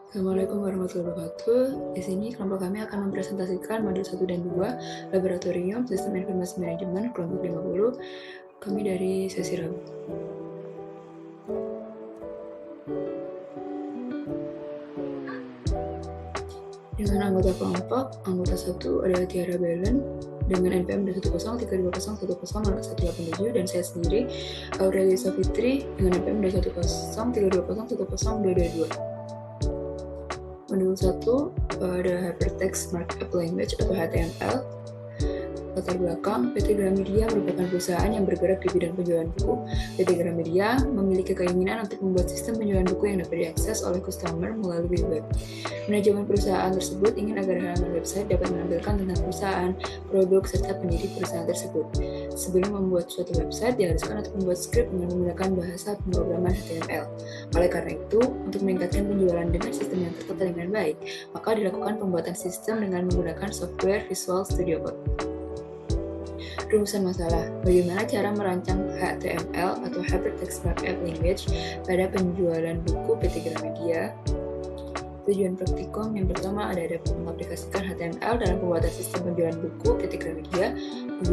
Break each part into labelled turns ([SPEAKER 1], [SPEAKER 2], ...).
[SPEAKER 1] Assalamualaikum warahmatullahi wabarakatuh. Di sini kelompok kami akan mempresentasikan modul 1 dan 2 Laboratorium Sistem Informasi Manajemen kelompok 50. Kami dari sesi Rabu. Dengan anggota kelompok, anggota 1 adalah Tiara Belen dengan NPM 21032010187 dan saya sendiri Aurelia Safitri dengan NPM 21032010222. Modul 1 ada Hypertext Markup Language atau HTML. Latar belakang, PT Gramedia merupakan perusahaan yang bergerak di bidang penjualan buku. PT Gramedia memiliki keinginan untuk membuat sistem penjualan buku yang dapat diakses oleh customer melalui web. Manajemen perusahaan tersebut ingin agar halaman website dapat menampilkan tentang perusahaan, produk, serta pendiri perusahaan tersebut. Sebelum membuat suatu website, diharuskan untuk membuat skrip dengan menggunakan bahasa pemrograman HTML. Oleh karena itu, untuk meningkatkan penjualan dengan sistem yang tertata dengan baik, maka dilakukan pembuatan sistem dengan menggunakan software Visual Studio Code. Rumusan masalah, bagaimana cara merancang HTML atau Hypertext Markup Language pada penjualan buku PT Gramedia. Tujuan praktikum yang pertama ada mengaplikasikan HTML dalam pembuatan sistem penjualan buku PT Gramedia.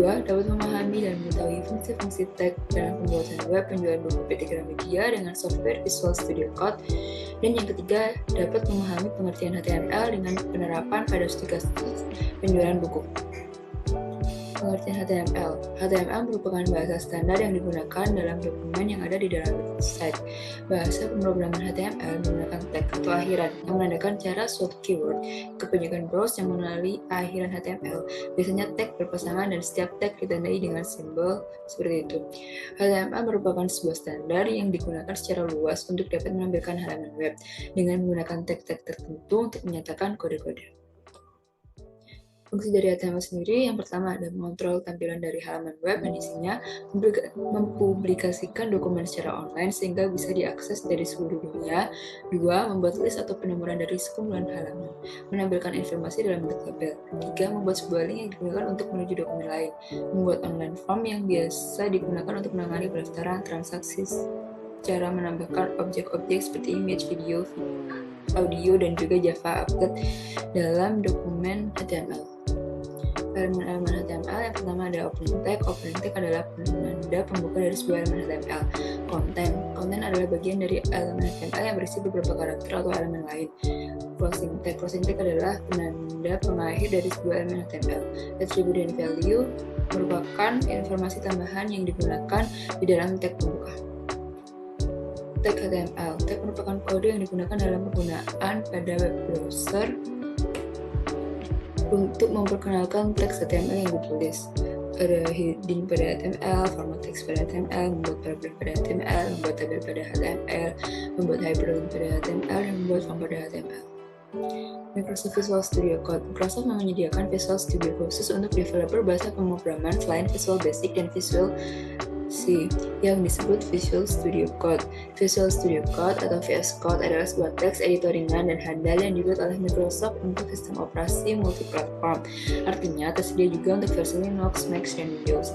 [SPEAKER 1] 2. Dapat memahami dan mengetahui fungsi-fungsi tag dalam pembuatan web penjualan buku PT Gramedia dengan software Visual Studio Code. Dan yang ketiga, dapat memahami pengertian HTML dengan penerapan pada kasus penjualan buku. Pengertian HTML. HTML merupakan bahasa standar yang digunakan dalam dokumen yang ada di dalam website. Bahasa pemrograman HTML menggunakan tag atau akhiran yang menandakan cara suatu keyword. Kebanyakan browse yang mengenali akhiran HTML. Biasanya tag berpasangan dan setiap tag ditandai dengan simbol seperti itu. HTML merupakan sebuah standar yang digunakan secara luas untuk dapat menampilkan halaman web dengan menggunakan tag-tag tertentu untuk menyatakan kode-kode. Fungsi dari HTML sendiri yang pertama adalah mengontrol tampilan dari halaman web dan isinya, mempublikasikan dokumen secara online sehingga bisa diakses dari seluruh dunia. 2. Membuat list atau penomoran dari sekumpulan halaman, menampilkan informasi dalam bentuk tabel. 3. Membuat sebuah link yang digunakan untuk menuju dokumen lain, membuat online form yang biasa digunakan untuk menangani pendaftaran transaksi, cara menambahkan objek-objek seperti image, video, audio, dan juga Java upload dalam dokumen HTML. Elemen-elemen HTML yang pertama ada opening tag. Opening tag adalah penanda pembuka dari sebuah elemen HTML. Konten adalah bagian dari elemen HTML yang berisi beberapa karakter atau elemen lain. Closing tag adalah penanda pengakhir dari sebuah elemen HTML. Attribute dan value merupakan informasi tambahan yang digunakan di dalam tag pembuka. Tag HTML. Tag merupakan kode yang digunakan dalam penggunaan pada web browser untuk memperkenalkan teks HTML yang ditulis. Ada heading pada HTML, format teks pada HTML, membuat paragraf pada HTML, membuat tabel pada HTML, membuat hyperlink pada HTML, dan membuat form pada HTML. Microsoft Visual Studio Code. Microsoft menyediakan Visual Studio khusus untuk developer bahasa pemrograman selain Visual Basic dan Visual C yang disebut Visual Studio Code. Visual Studio Code atau VS Code adalah sebuah teks editor ringan dan handal yang dibuat oleh Microsoft untuk sistem operasi multiplatform. Artinya tersedia juga untuk versi Linux, Mac, dan Windows.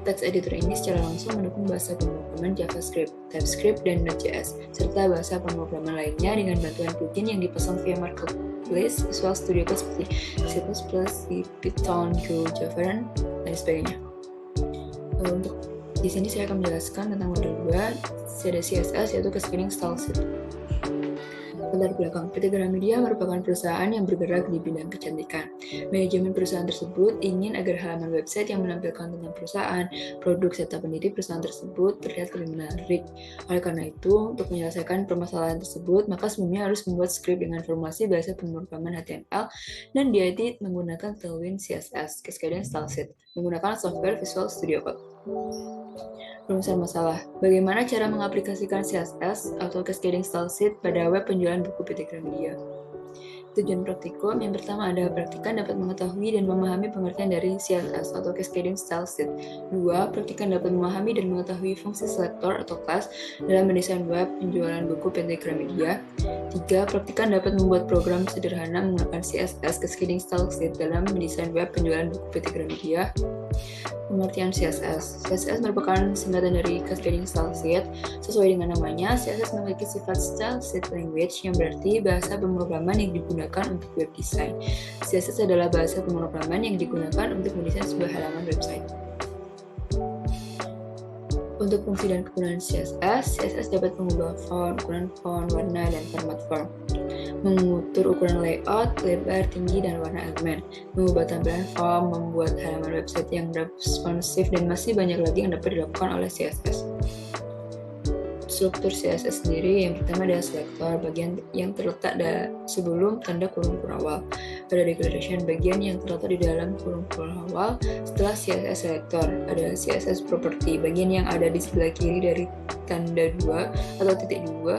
[SPEAKER 1] Teks editor ini secara langsung mendukung bahasa pemrograman JavaScript, TypeScript, dan Node.js, serta bahasa pemrograman lainnya dengan bantuan plugin yang dipasang via marketplace Visual Studio Code seperti C++, C, Python, Go, Java, dan lain sebagainya. Untuk di sini saya akan menjelaskan tentang modul 2, ada CSS, yaitu Cascading Style Sheet. Latar belakang, PT Gramedia merupakan perusahaan yang bergerak di bidang kecantikan. Manajemen perusahaan tersebut ingin agar halaman website yang menampilkan tentang perusahaan, produk, serta pendiri perusahaan tersebut terlihat lebih menarik. Oleh karena itu, untuk menyelesaikan permasalahan tersebut, maka sebelumnya harus membuat skrip dengan formasi bahasa pemrograman HTML dan diedit menggunakan Tailwind CSS, Cascading Style Sheet, menggunakan software Visual Studio Code. Rumusan masalah, bagaimana cara mengaplikasikan CSS atau Cascading Style Sheet pada web penjualan buku PT Gramedia? Tujuan praktikum yang pertama adalah praktikan dapat mengetahui dan memahami pengertian dari CSS atau Cascading Style Sheet. 2. Praktikan dapat memahami dan mengetahui fungsi selektor atau class dalam mendesain web penjualan buku PT Gramedia. 3. Praktikan dapat membuat program sederhana menggunakan CSS Cascading Style Sheet dalam mendesain web penjualan buku PT Gramedia. Pengertian CSS. CSS merupakan singkatan dari Cascading Style Sheet. Sesuai dengan namanya, CSS memiliki sifat style sheet language yang berarti bahasa pemrograman yang digunakan untuk web design. CSS adalah bahasa pemrograman yang digunakan untuk mendesain sebuah halaman website. Untuk fungsi dan kegunaan CSS dapat mengubah ukuran font, warna, dan format form, mengukur ukuran layout, lebar, tinggi, dan warna elemen, mengubah tampilan form, membuat halaman website yang responsif, dan masih banyak lagi yang dapat dilakukan oleh CSS. Struktur CSS sendiri yang pertama adalah selektor, bagian yang terletak sebelum tanda kurung awal. Ada declaration, bagian yang terletak di dalam kurung awal. Setelah CSS selector, ada CSS property, bagian yang ada di sebelah kiri dari tanda 2 atau titik 2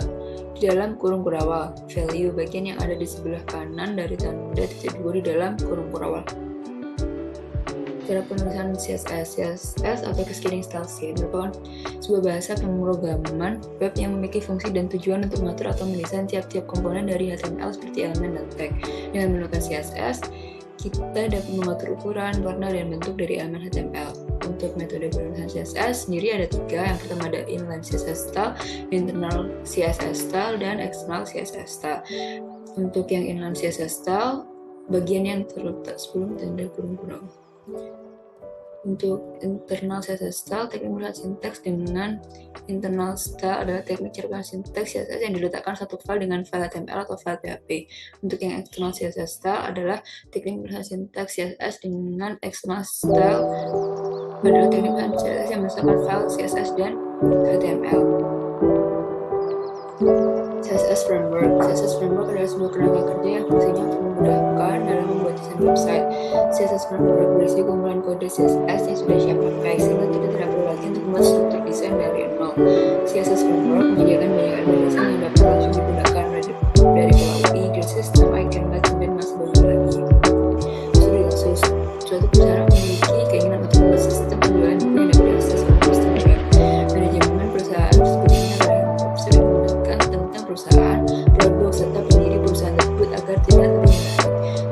[SPEAKER 1] di dalam kurung awal. Value, bagian yang ada di sebelah kanan dari tanda titik 2 di dalam kurung awal. Cara penulisan CSS atau Cascading Style Sheet merupakan sebuah bahasa pemrograman web yang memiliki fungsi dan tujuan untuk mengatur atau mendesain tiap-tiap komponen dari HTML seperti elemen dan tag. Dengan menggunakan CSS, kita dapat mengatur ukuran, warna, dan bentuk dari elemen HTML. Untuk metode penulisan CSS sendiri ada 3. Yang pertama ada inline CSS style, internal CSS style, dan external CSS style. Untuk yang inline CSS style, bagian yang terletak sebelum tanda kurung awal. Untuk internal CSS style, teknik melihat sintaks dengan internal style adalah teknik cara sintaks CSS yang diletakkan satu file dengan file HTML atau file PHP. Untuk yang external CSS style adalah teknik melihat sintaks CSS dengan external style adalah teknik melihat CSS yang memisahkan file CSS dan HTML. CSS Framework. CSS Framework adalah sebuah kerangka kerja yang fungsinya untuk memudahkan dalam membuat desain website. CSS Framework berisi kumpulan kode CSS yang sudah siap pakai, sehingga kita tidak perlu lagi untuk membuat struktur desain dari nol. CSS Framework menyediakan banyak elemen desain yang dapat langsung digunakan dari UI, grid system, icon, button, dan masih banyak lagi. Suatu perusahaan memiliki keinginan untuk membuat sistem penjualan buku yang dapat diakses oleh sistem web. Manajemen perusahaan tersebut ingin ada website yang menggunakan tentang perusahaan, produk, serta pendiri perusahaan tersebut agar tidak lebih menarik.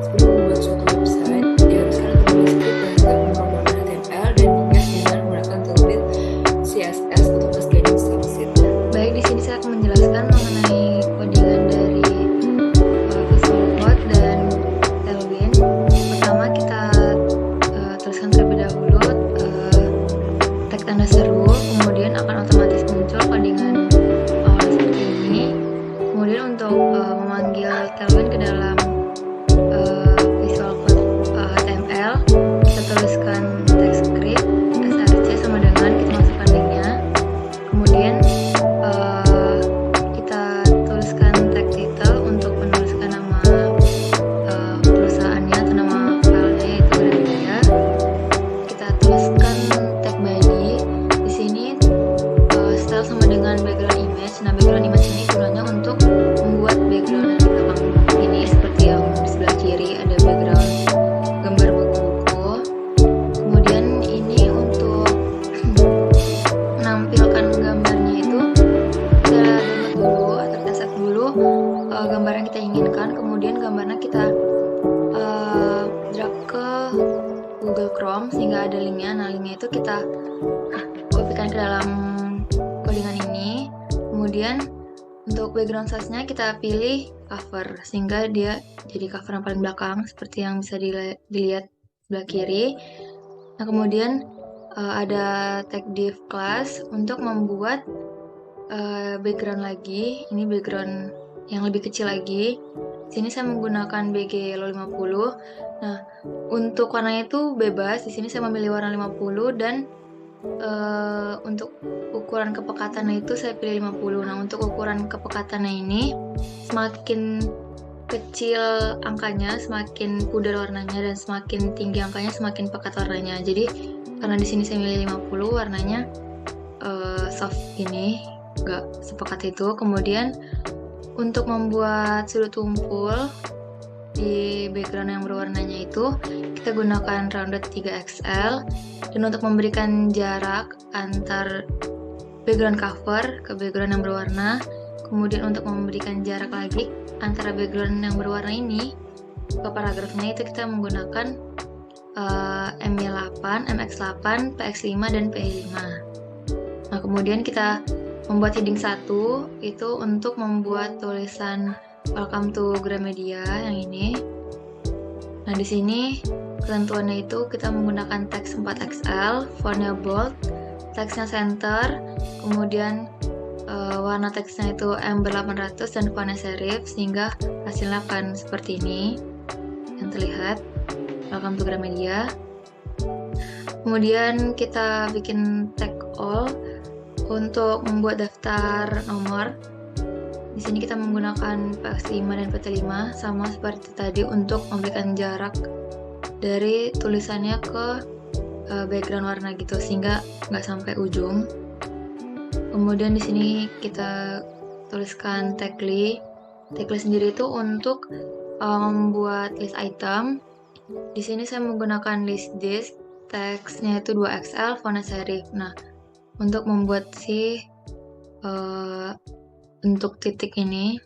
[SPEAKER 1] Sebelum membuat suatu website, diharuskan untuk menulis skrip bahasa pemrograman HTML dan dihias dengan menggunakan template CSS atau Cascading Style Sheet.
[SPEAKER 2] Baik, di sini saya akan menjelaskan mengenai codingan dari Visual Code dan Tailwind. Pertama kita tuliskan terlebih dahulu tag tanda seru, kemudian akan otomatis muncul codingan awal seperti ini. Kemudian untuk memanggil Tailwind ke dalam Visual Code HTML, kita tuliskan tag script src sama dengan kita masukkan linknya. Kemudian kita tuliskan tag title untuk menuliskan nama perusahaannya atau nama filenya yaitu Gramedia. Kita tuliskan tag body. Di sini style sama dengan background image. Nah, background image ini gunanya untuk membuat background yang di belakang ini seperti yang di sebelah kiri ada background gambar buku-buku. Kemudian ini untuk menampilkan gambarnya itu kita download dulu atau kita set dulu gambar yang kita inginkan. Kemudian gambarnya kita drag ke Google Chrome sehingga ada linknya. Nah, linknya itu kita kopikan ke dalam codingan ini. Kemudian untuk background size-nya kita pilih cover sehingga dia jadi cover yang paling belakang seperti yang bisa dilihat sebelah kiri. Nah, kemudian ada tag div class untuk membuat background lagi. Ini background yang lebih kecil lagi. Di sini saya menggunakan BG Yellow 50. Nah, untuk warnanya itu bebas. Di sini saya memilih warna 50 dan untuk ukuran kepekatannya itu saya pilih 50. Nah, untuk ukuran kepekatannya ini semakin kecil angkanya, semakin pudar warnanya, dan semakin tinggi angkanya, semakin pekat warnanya. Jadi karena di sini saya milih 50, warnanya soft ini, nggak sepekat itu. Kemudian untuk membuat sudut tumpul di background yang berwarnanya itu kita gunakan rounded 3XL, dan untuk memberikan jarak antar background cover ke background yang berwarna, kemudian untuk memberikan jarak lagi antara background yang berwarna ini ke paragrafnya itu kita menggunakan MY8, MX8, PX5, dan PI5. Nah, kemudian kita membuat heading 1 itu untuk membuat tulisan Welcome to Gramedia yang ini. Nah, di sini ketentuannya itu kita menggunakan teks 4XL, fontnya bold, teksnya center, kemudian warna teksnya itu Ember 800 dan fontnya serif, sehingga hasilnya akan seperti ini yang terlihat. Welcome to Gramedia. Kemudian kita bikin tag all untuk membuat daftar nomor. Di sini kita menggunakan PX5 dan PT5 sama seperti tadi untuk memberikan jarak dari tulisannya ke background warna gitu, sehingga nggak sampai ujung. Kemudian di sini kita tuliskan tagly. Tagly sendiri itu untuk membuat list item. Di sini saya menggunakan list disk, teksnya itu 2XL, fontnya serif. Nah, untuk membuat si bentuk titik ini,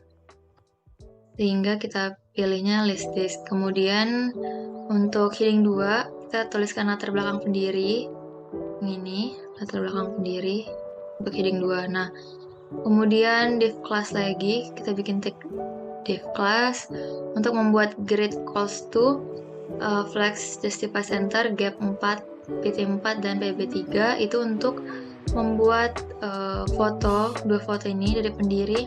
[SPEAKER 2] sehingga kita pilihnya list disk. Kemudian untuk heading 2 kita tuliskan latar belakang pendiri. Ini latar belakang pendiri untuk heading 2. Nah, kemudian div class lagi, kita bikin tag div class untuk membuat grid calls to flex justify center, gap 4, PT4, dan PB3 itu untuk membuat dua foto ini dari pendiri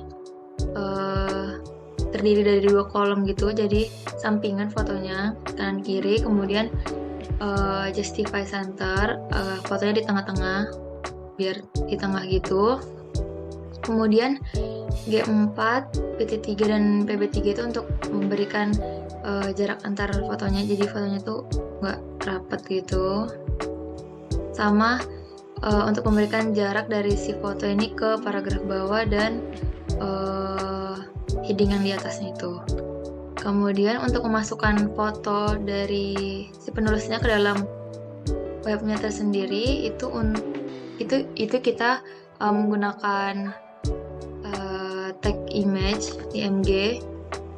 [SPEAKER 2] terdiri dari 2 kolom gitu, jadi sampingan fotonya kanan kiri. Kemudian justify center, fotonya di tengah-tengah biar di tengah gitu. Kemudian G4, PT3, dan PB3 itu untuk memberikan jarak antar fotonya, jadi fotonya tuh nggak rapat gitu. Sama untuk memberikan jarak dari si foto ini ke paragraf bawah dan heading yang di atasnya itu. Kemudian untuk memasukkan foto dari si penulisnya ke dalam webnya tersendiri itu kita menggunakan tag image img.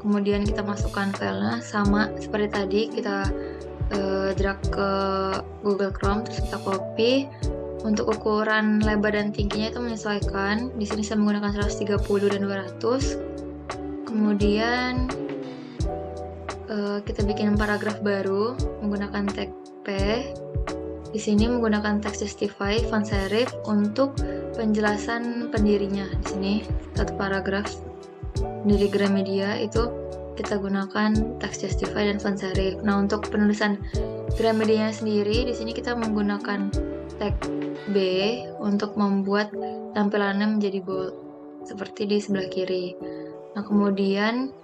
[SPEAKER 2] Kemudian kita masukkan filenya sama seperti tadi, kita drag ke Google Chrome, terus kita copy. Untuk ukuran lebar dan tingginya itu menyesuaikan. Di sini saya menggunakan 130 dan 200. Kemudian kita bikin paragraf baru menggunakan tag P. Di sini menggunakan text justify, font serif untuk penjelasan pendirinya. Di sini satu paragraf dari Gramedia itu kita gunakan text justify dan font serif. Nah, untuk penulisan Gramedia sendiri di sini kita menggunakan tag B untuk membuat tampilannya menjadi bold seperti di sebelah kiri. Nah, kemudian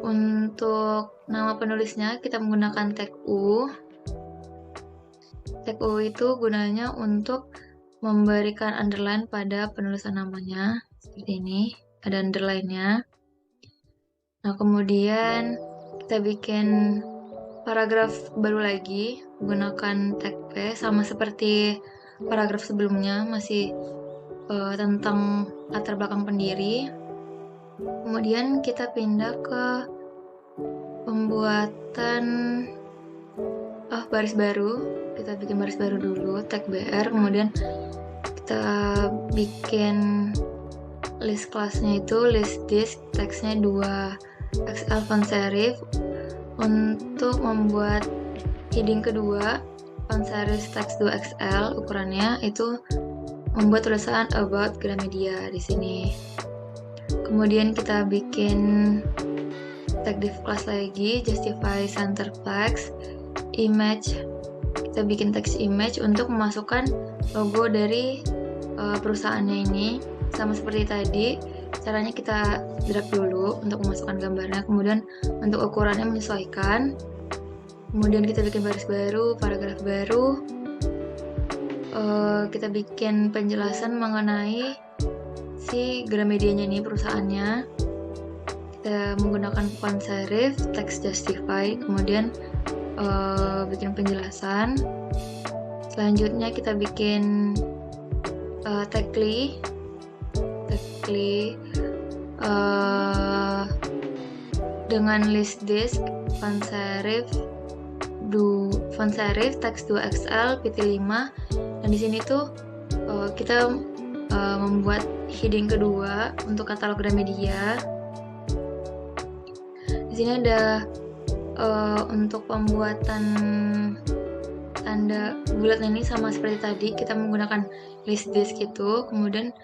[SPEAKER 2] untuk nama penulisnya kita menggunakan tag U. Tag U itu gunanya untuk memberikan underline pada penulisan namanya seperti ini, ada underline-nya. Nah, kemudian kita bikin paragraf baru lagi menggunakan tag P, sama seperti paragraf sebelumnya, masih tentang latar belakang pendiri. Kemudian kita pindah ke pembuatan baris baru. Kita bikin baris baru dulu, tag BR, kemudian kita bikin list kelasnya itu list disk, teksnya 2XL font serif. Untuk membuat heading kedua, font serif teks 2XL, ukurannya itu membuat tulisan about Gramedia di sini. Kemudian kita bikin tag div class lagi, justify center flex, image. Kita bikin teks image untuk memasukkan logo dari perusahaannya ini. Sama seperti tadi, caranya kita drag dulu untuk memasukkan gambarnya, kemudian untuk ukurannya menyesuaikan. Kemudian kita bikin baris baru, paragraf baru. Kita bikin penjelasan mengenai si Gramedianya ini, perusahaannya. kita menggunakan font serif, text justify, kemudian bikin penjelasan. Selanjutnya kita bikin tagly dengan list disk, font serif text 2XL PT5, dan di sini tuh kita membuat heading kedua untuk katalog Gramedia. Di sini ada untuk pembuatan tanda bulat ini sama seperti tadi, kita menggunakan list disk itu. Kemudian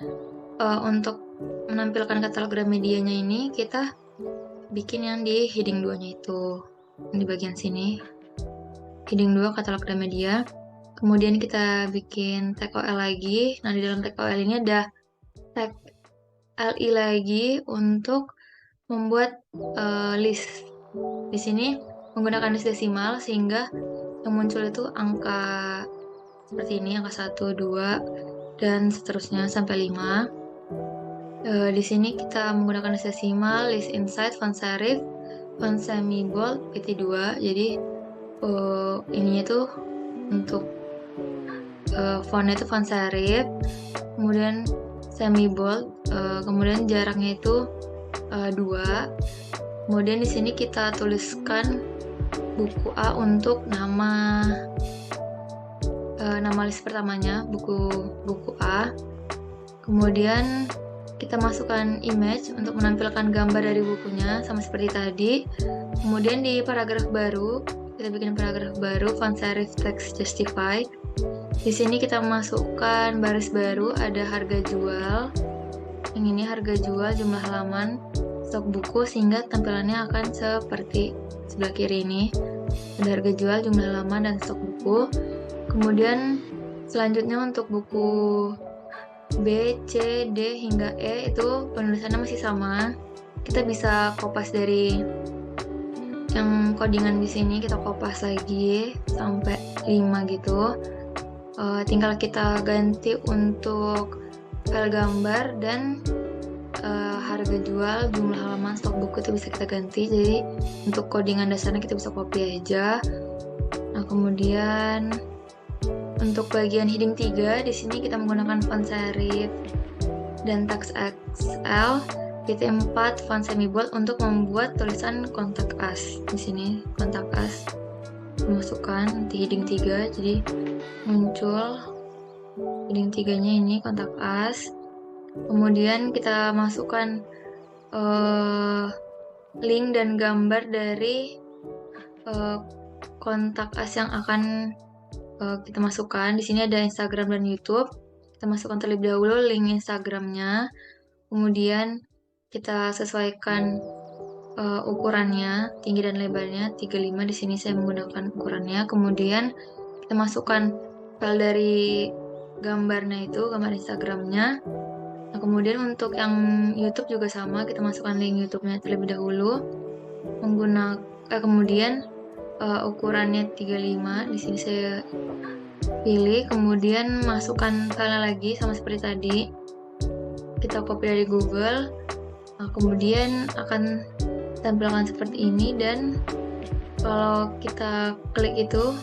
[SPEAKER 2] untuk menampilkan katalog Gramedianya ini kita bikin yang di heading 2-nya itu, di bagian sini, heading 2 katalog Gramedia. Kemudian kita bikin tag OL lagi. Nah, di dalam tag OL ini ada tag LI lagi untuk membuat list. Di sini menggunakan list desimal sehingga yang muncul itu angka seperti ini, angka 1, 2, dan seterusnya sampai 5. Di sini kita menggunakan list desimal, list insight, font serif, font semi bold, PT2. Jadi ininya tuh untuk fontnya itu font serif, kemudian semi bold, kemudian jaraknya itu 2. Kemudian di sini kita tuliskan buku A untuk nama list pertamanya, buku A. Kemudian kita masukkan image untuk menampilkan gambar dari bukunya sama seperti tadi. Kemudian di paragraf baru kita bikin paragraf baru, font serif text justify. Di sini kita masukkan baris baru, ada harga jual. Yang ini harga jual, jumlah halaman, stok buku, sehingga tampilannya akan seperti sebelah kiri ini. Ada harga jual, jumlah halaman, dan stok buku. Kemudian selanjutnya untuk buku B, C, D, hingga E itu penulisannya masih sama. Kita bisa kopas dari yang codingan di sini, kita kopas lagi sampai 5 gitu. Tinggal kita ganti untuk file gambar dan harga jual, jumlah halaman, stok buku itu bisa kita ganti. Jadi untuk codingan dasarnya kita bisa copy aja. Nah, kemudian untuk bagian heading 3 di sini kita menggunakan font serif dan text XL, PT4, font semi bold untuk membuat tulisan kontak us. Di sini kontak us dimasukkan di heading 3, jadi muncul heading 3-nya ini kontak us. Kemudian kita masukkan link dan gambar dari kontak us yang akan kita masukkan. Di sini ada Instagram dan YouTube. Kita masukkan terlebih dahulu link Instagramnya. Kemudian kita sesuaikan ukurannya, tinggi dan lebarnya 35. Di sini saya menggunakan ukurannya. Kemudian kita masukkan file dari gambarnya itu, gambar Instagramnya. Nah, kemudian untuk yang YouTube juga sama, kita masukkan link YouTube-nya terlebih dahulu. Kemudian ukurannya 35. Di sini saya pilih, kemudian masukkan file lagi sama seperti tadi. Kita copy dari Google. Nah, kemudian akan tampilkan seperti ini, dan kalau kita klik itu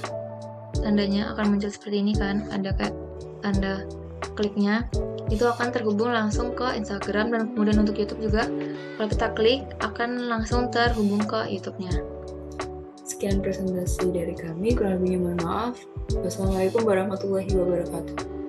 [SPEAKER 2] tandanya akan muncul seperti ini kan, ada kayak tanda kliknya, itu akan terhubung langsung ke Instagram. Dan kemudian untuk YouTube juga, kalau kita klik akan langsung terhubung ke YouTube-nya.
[SPEAKER 1] Sekian presentasi dari kami, kurang lebihnya mohon maaf. Wassalamualaikum warahmatullahi wabarakatuh.